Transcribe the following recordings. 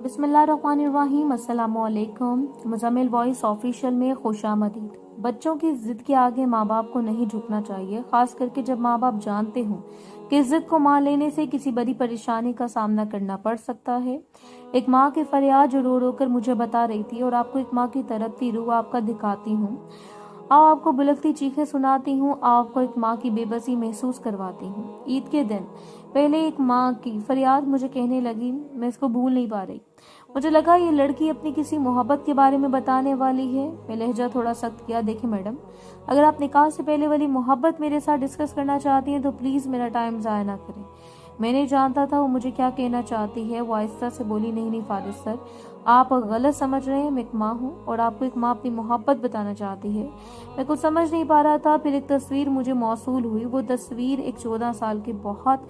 बिस्मिल्लाहिर्रहमानिर्रहीम। अस्सलामुअलैकुम। Muzammil voice official में खुशामदीद। बच्चों की जिद के आगे माँ बाप को नहीं झुकना चाहिए, खास करके जब माँ बाप जानते हों कि जिद को मान लेने से किसी बड़ी परेशानी का सामना करना पड़ सकता है। एक माँ की फरियाद जो रो रो कर मुझे बता रही थी, और आपको एक माँ की तड़पती रूह आपका दिखाती हूँ। आओ आपको बुलकती चीखें सुनाती हूँ, आपको एक माँ की बेबसी महसूस करवाती हूँ। ईद के दिन पहले एक माँ की फरियाद मुझे कहने लगी, मैं इसको भूल नहीं पा रही। मुझे लगा ये लड़की अपनी किसी मोहब्बत के बारे में बताने वाली है। मैं लहजा थोड़ा सख्त किया, देखिए मैडम, अगर आप निकाह से पहले वाली मोहब्बत मेरे साथ डिस्कस करना चाहती हैं तो प्लीज मेरा टाइम जाया ना करें। मैं नहीं जानता था वो मुझे क्या कहना चाहती है। वो आहिस्ता से बोली, नहीं नहीं फारिस सर, आप गलत समझ रहे हैं। मैं एक माँ हूँ और आपको एक माँ अपनी मोहब्बत बताना चाहती है। मैं कुछ समझ नहीं पा रहा था। फिर एक तस्वीर मुझे मौसूल हुई। वो तस्वीर एक 14 साल के बहुत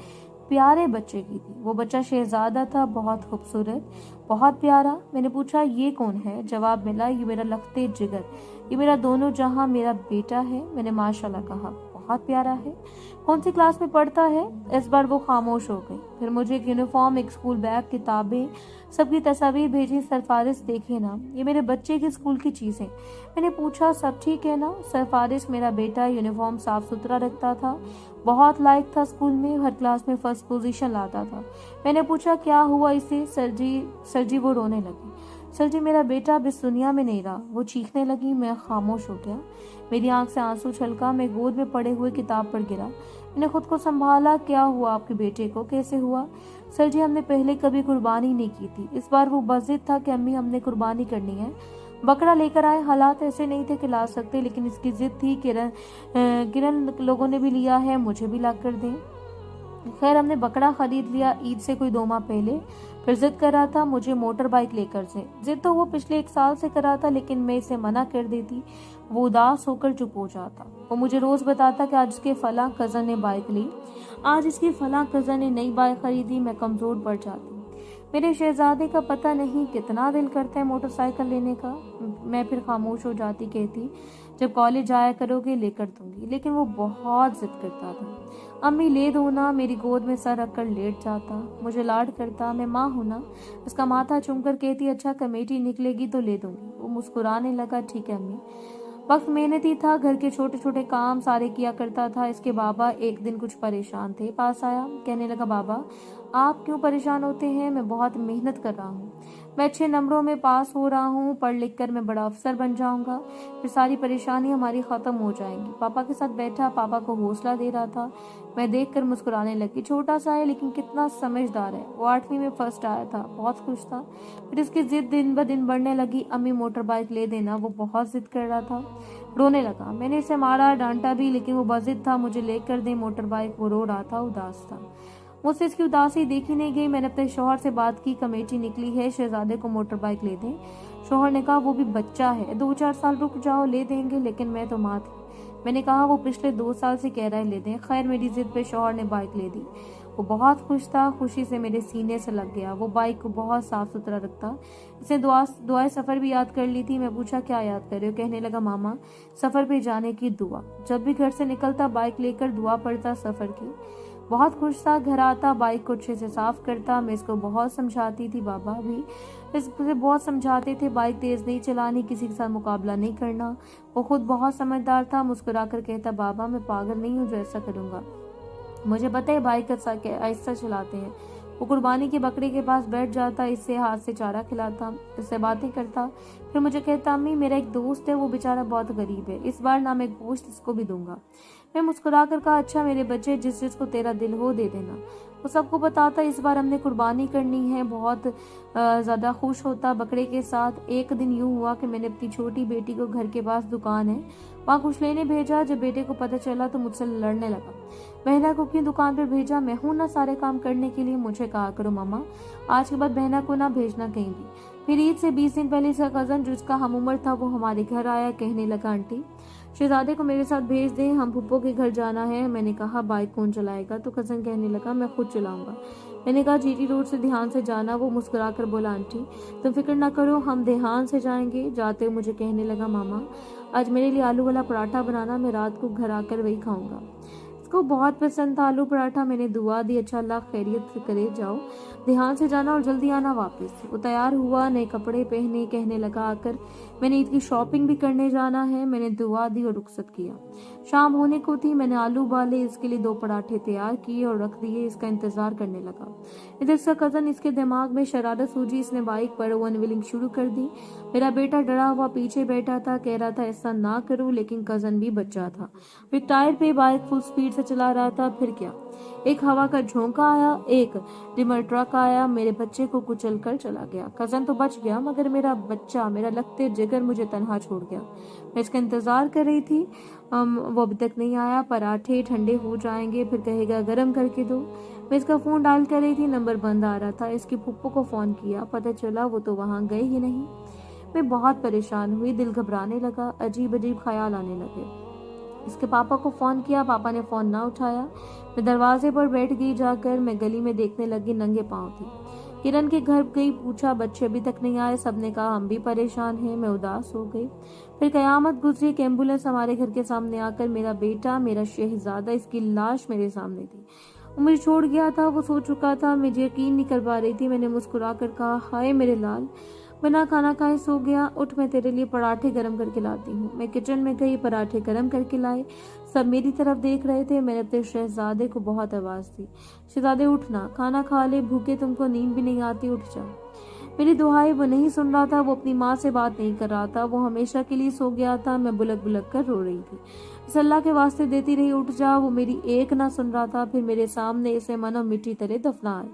प्यारे बच्चे की थी। वो बच्चा शहजादा था, बहुत खूबसूरत, बहुत प्यारा। मैंने पूछा, ये कौन है? जवाब मिला, ये मेरा लखते जिगर, ये मेरा दोनों जहां मेरा बेटा है। मैंने माशाल्लाह कहा, बहुत प्यारा है। कौन सी क्लास में पढ़ता है? इस बार वो खामोश हो गई। फिर मुझे एक यूनिफॉर्म, एक स्कूल बैग, किताबें, सबकी तस्वीर भेजी। सरफारिस देखे ना, ये मेरे बच्चे के स्कूल की चीजें। मैंने पूछा, सब ठीक है ना? सरफारिस मेरा बेटा यूनिफॉर्म साफ सुथरा रखता था, बहुत लायक था, स्कूल में हर क्लास में फर्स्ट पोजीशन लाता था। मैंने पूछा, क्या हुआ इसे? सर जी वो रोने लगी। सर जी मेरा बेटा अब इस दुनिया में नहीं रहा। वो चीखने लगी। मैं खामोश हो गया। मेरी आंख से आंसू छलका। मैं गोद में पड़े हुए किताब पर गिरा। मैंने खुद को संभाला। क्या हुआ आपके बेटे को? कैसे हुआ? सर जी हमने पहले कभी कुर्बानी नहीं की थी। इस बार वो बजिद था कि अम्मी हमने कुर्बानी करनी है, बकरा लेकर आए। हालात ऐसे नहीं थे कि ला सकते, लेकिन इसकी जिद थी। किरण लोगों ने भी लिया है, मुझे भी ला कर दें। खैर हमने बकरा खरीद लिया ईद से कोई 2 माह पहले। फिर जिद कर रहा था मुझे मोटर बाइक लेकर से। जिद तो वो पिछले 1 साल से कर रहा था, लेकिन मैं इसे मना कर देती। वो उदास होकर चुप हो जाता। वो मुझे रोज बताता कि आज इसके फला कजन ने बाइक ली, आज इसकी फला कजन ने नई बाइक खरीदी। मैं कमजोर पड़ जाती। मेरे शहजादे का पता नहीं कितना दिल करता है मोटरसाइकिल लेने का। मैं फिर खामोश हो जाती, कहती जब कॉलेज जाया करोगे लेकर दूंगी। लेकिन वो बहुत जिद करता था। अम्मी ले दो ना। मेरी गोद में सर रखकर लेट जाता, मुझे लाड करता। मैं माँ हूं ना। उसका माथा चूमकर कहती, अच्छा कमेटी निकलेगी तो ले दूंगी। वो मुस्कुराने लगा, ठीक है अम्मी। वक्त मेहनती था, घर के छोटे छोटे काम सारे किया करता था। इसके बाबा एक दिन कुछ परेशान थे, पास आया, कहने लगा, बाबा आप क्यों परेशान होते हैं? मैं बहुत मेहनत कर रहा हूँ, मैं अच्छे नंबरों में पास हो रहा हूँ, पढ़ लिख कर मैं बड़ा अफसर बन जाऊंगा, फिर सारी परेशानी हमारी खत्म हो जाएंगी। पापा के साथ बैठा, पापा को हौसला दे रहा था। मैं देखकर मुस्कुराने लगी। छोटा सा है लेकिन कितना समझदार है। वो 8वीं में फर्स्ट आया था, बहुत खुश था। फिर इसकी जिद दिन ब दिन बढ़ने लगी। अम्मी मोटर बाइक ले देना। वो बहुत जिद कर रहा था, रोने लगा। मैंने इसे मारा, डांटा भी, लेकिन वो बजिद था, मुझे लेकर दे मोटर बाइक। वो रो रहा था, उदास था। मुझसे इसकी उदासी देखी नहीं गई। मैंने अपने शौहर से बात की, कमेटी निकली है, शहजादे को मोटर बाइक ले दें। शौहर ने कहा, वो भी बच्चा है, 2-4 साल रुक जाओ, ले देंगे। लेकिन मैं तो माँ थी। मैंने कहा, वो पिछले 2 साल से कह रहा है ले दें। खैर मेरी जिद पे शौहर ने बाइक ले दी। वो बहुत खुश था, खुशी से मेरे सीने से लग गया। वो बाइक को बहुत साफ सुथरा रखता। इसने दुआएं सफर भी याद कर ली थी। मैं पूछा, क्या याद कर रहे हो? कहने लगा, मामा सफर पे जाने की दुआ। जब भी घर से निकलता बाइक लेकर दुआ पढ़ता सफर की। बहुत खुश था। घर आता बाइक को अच्छे से साफ करता। मैं इसको बहुत समझाती थी, बाबा भी इससे बहुत समझाते थे, बाइक तेज नहीं चलानी, किसी के साथ मुकाबला नहीं करना। वो खुद बहुत समझदार था। मुस्कुराकर कहता, बाबा मैं पागल नहीं हूँ जो ऐसा करूंगा, मुझे पता है बाइक आहिस्ता चलाते हैं। वो कुर्बानी के बकरे के पास बैठ जाता, इससे हाथ से चारा खिलाता, इससे बातें करता। फिर मुझे कहता, अम्मी मेरा एक दोस्त है, वो बेचारा बहुत गरीब है, इस बार ना मैं गोश्त इसको भी दूंगा। मैं मुस्कुराकर कहा, अच्छा मेरे बच्चे, जिस जिसको तेरा दिल हो दे देना। वो सबको बताता, इस बार हमने कुर्बानी करनी है। बहुत ज्यादा खुश होता बकरे के साथ। एक दिन यूं हुआ कि मैंने अपनी छोटी बेटी को घर के पास दुकान है वहाँ कुछ लेने भेजा। जब बेटे को पता चला तो मुझसे लड़ने लगा। बहना को क्यों दुकान पर भेजा? मैं हूं ना सारे काम करने के लिए, मुझे कहा करो मामा, आज के बाद बहना को ना भेजना कहीं भी। फिर ईद से 20 दिन पहले इसका कजन जिसका हम उम्र था वो हमारे घर आया। कहने लगा, आंटी शहजादे को मेरे साथ भेज दें, हम फुप्पो के घर जाना है। मैंने कहा, बाइक कौन चलाएगा? तो कजन कहने लगा, मैं खुद चलाऊंगा। मैंने कहा, जीटी रोड से ध्यान से जाना। वो मुस्कुराकर बोला, आंटी तुम फिक्र ना करो, हम ध्यान से जाएंगे। जाते हुए मुझे कहने लगा, मामा आज मेरे लिए आलू वाला पराठा बनाना, मैं रात को घर आकर वही खाऊंगा। को बहुत पसंद था आलू पराठा। मैंने दुआ दी, अच्छा अल्लाह खैरियत से करे, जाओ ध्यान से जाना और जल्दी आना वापस। वो तैयार हुआ, नए कपड़े पहने, कहने लगा आकर मैंने ईद की शॉपिंग भी करने जाना है। मैंने दुआ दी और रुखसत किया। शाम होने को थी। मैंने आलू उबाले, इसके लिए 2 पराठे तैयार किए और रख दिए। इसका इंतजार करने लगा। इधर इसका कजन, इसके दिमाग में शरारत सूझी। इसने बाइक पर अनवीलिंग शुरू कर दी। मेरा बेटा डरा हुआ पीछे बैठा था, कह रहा था ऐसा ना करो, लेकिन कजन भी बच्चा था। फिर टायर पे बाइक फुल स्पीड से चला रहा था। फिर क्या, एक हवा का झोंका आया, एक डिमर ट्रक आया, मेरे बच्चे को कुचल कर चला गया। कजन तो बच गया, मगर मेरा बच्चा, मेरा लगते जिगर मुझे तनहा छोड़ गया। मैं इसका इंतजार कर रही थी। वो अभी तक नहीं आया। पराठे ठंडे हो जाएंगे, फिर कहेगा गरम करके दो। मैं इसका फोन डायल कर रही थी, नंबर बंद आ रहा था। इसकी फुप्पो को फोन किया, पता चला वो तो वहां गए ही नहीं। मैं बहुत परेशान हुई, दिल घबराने लगा, अजीब अजीब ख्याल आने लगे। इसके पापा को फोन किया, पापा ने फोन ना उठाया। मैं दरवाजे पर बैठ गई जाकर। मैं गली में देखने लगी, नंगे पांव थी। किरण के घर गई, पूछा बच्चे अभी तक नहीं आए। सबने कहा हम भी परेशान हैं। मैं उदास हो गई। फिर कयामत गुजरी। एक एम्बुलेंस हमारे घर के सामने आकर मेरा बेटा, मेरा शहजादा, इसकी लाश मेरे सामने थी। वो मुझे छोड़ गया था, वो सो चुका था। मुझे यकीन नहीं कर पा रही थी। मैंने मुस्कुरा कर कहा, हाय मेरे लाल, बिना खाना खाए सो गया। उठ, मैं तेरे लिए पराठे गरम करके लाती हूँ। मैं किचन में गई, पराठे गरम करके लाई। सब मेरी तरफ देख रहे थे। मैंने अपने शहजादे को बहुत आवाज दी, शहजादे उठना, खाना खा ले, भूखे तुमको नींद भी नहीं आती, उठ जा। मेरी दुहाई वो नहीं सुन रहा था। वो अपनी माँ से बात नहीं कर रहा था। वो हमेशा के लिए सो गया था। मैं बुलक बुलक कर रो रही थी। इस अल्लाह के वास्ते देती रही, उठ जा। वो मेरी एक ना सुन रहा था। फिर मेरे सामने इसे मानो मिट्टी तले दफनाए।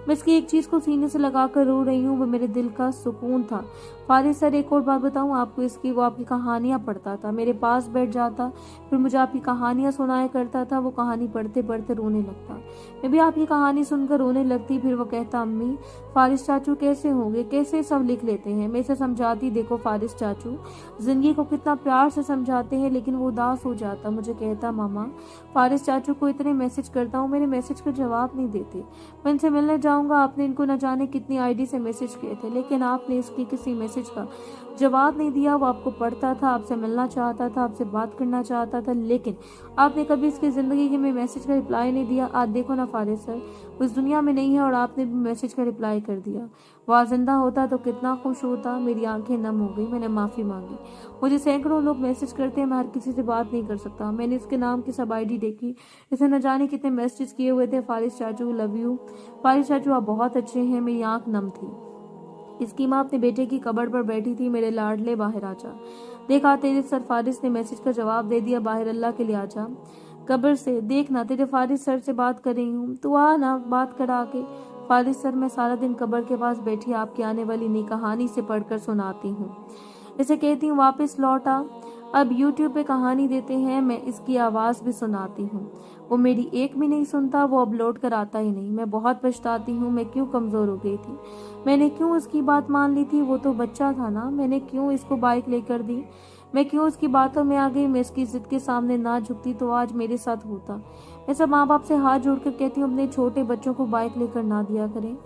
मैं इसकी एक चीज को सीने से लगाकर रो रही हूँ। वो मेरे दिल का सुकून था। फारिद सर, एक और बात बताऊं आपको, इसकी वो आपकी कहानियां पढ़ता था, मेरे पास बैठ जाता, फिर मुझे आपकी कहानियां सुनाया करता था। वो कहानी पढ़ते पढ़ते रोने लगता। मैं भी आपकी कहानी सुनकर रोने लगती। फिर वो कहता, अम्मी फारिस चाचू कैसे होंगे, कैसे सब लिख लेते हैं। मैं इसे समझाती, देखो फारिस चाचू जिंदगी को कितना प्यार से समझाते हैं, लेकिन वो उदास हो जाता। मुझे कहता, मामा फारिस चाचू को इतने मैसेज करता हूँ, मेरे मैसेज का जवाब नहीं देते। मैं इनसे मिलने जाऊंगा, आपने इनको न जाने कितनी आईडी से मैसेज किए थे, लेकिन आपने इसकी किसी मैसेज का जवाब नहीं दिया। वो आपको पढ़ता था, आपसे मिलना चाहता था, आपसे बात करना चाहता था, लेकिन आपने कभी इसकी जिंदगी के में मैसेज का रिप्लाई नहीं दिया। आज देखो ना फारिस सर, उस दुनिया में नहीं है और आपने भी मैसेज का रिप्लाई कर दिया। वह जिंदा होता तो कितना खुश होता। मेरी आंखें नम हो गई। मैंने माफी मांगी। मुझे सैकड़ों लोग मैसेज करते हैं, मैं हर किसी से बात नहीं कर सकता। मैंने इसके नाम की सब आईडी देखी, इसे न जाने कितने मैसेज किए हुए थे, फारिस चाचू लव यू, फारिस चाचू आप बहुत अच्छे हैं। मेरी आंख नम थी। इसकी माँ अपने बेटे की कब्र पर बैठी थी। मेरे लाडले बाहर आ जा। देखा तेरे सर फारिस ने मैसेज का जवाब दे दिया, बाहर अल्लाह के लिए आ जा कब्र से। देखना तेरे फारिस सर से बात कर रही हूँ, तू आ ना बात करा के। फारिस सर, मैं सारा दिन कब्र के पास बैठी आपकी आने वाली नई कहानी से पढ़कर सुनाती हूँ। इसे कहती हूँ वापस लौटा। अब यूट्यूब पे कहानी देते हैं, मैं इसकी आवाज भी सुनाती हूँ। वो मेरी एक भी नहीं सुनता, वो अब लौट कर आता ही नहीं। मैं बहुत पछताती हूँ, मैं क्यों कमजोर हो गई थी, मैंने क्यों उसकी बात मान ली थी। वो तो बच्चा था ना, मैंने क्यों इसको बाइक लेकर दी, मैं क्यों उसकी बातों में आ गई। मैं इसकी जिद के सामने ना झुकती तो आज मेरे साथ होता। मैं सब माँ बाप से हाथ जोड़कर कहती हूँ, अपने छोटे बच्चों को बाइक लेकर ना दिया करें,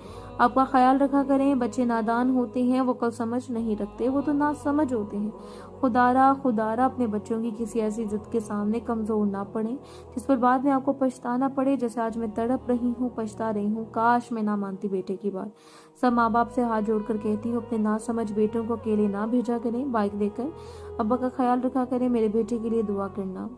आपका ख्याल रखा करें। बच्चे नादान होते हैं, वो कल समझ नहीं रखते, वो तो ना समझ होते हैं। खुदारा खुदारा अपने बच्चों की किसी ऐसी जिद के सामने कमजोर ना पड़े जिस पर बाद में आपको पछताना पड़े, जैसे आज मैं तड़प रही हूँ, पछता रही हूँ। काश मैं ना मानती बेटे की बात। सब माँ बाप से हाथ जोड़कर कहती हूँ, अपने ना समझ बेटों को अकेले ना भेजा करें बाइक देकर। अब्बा का ख्याल रखा करें, मेरे बेटे के लिए दुआ करना।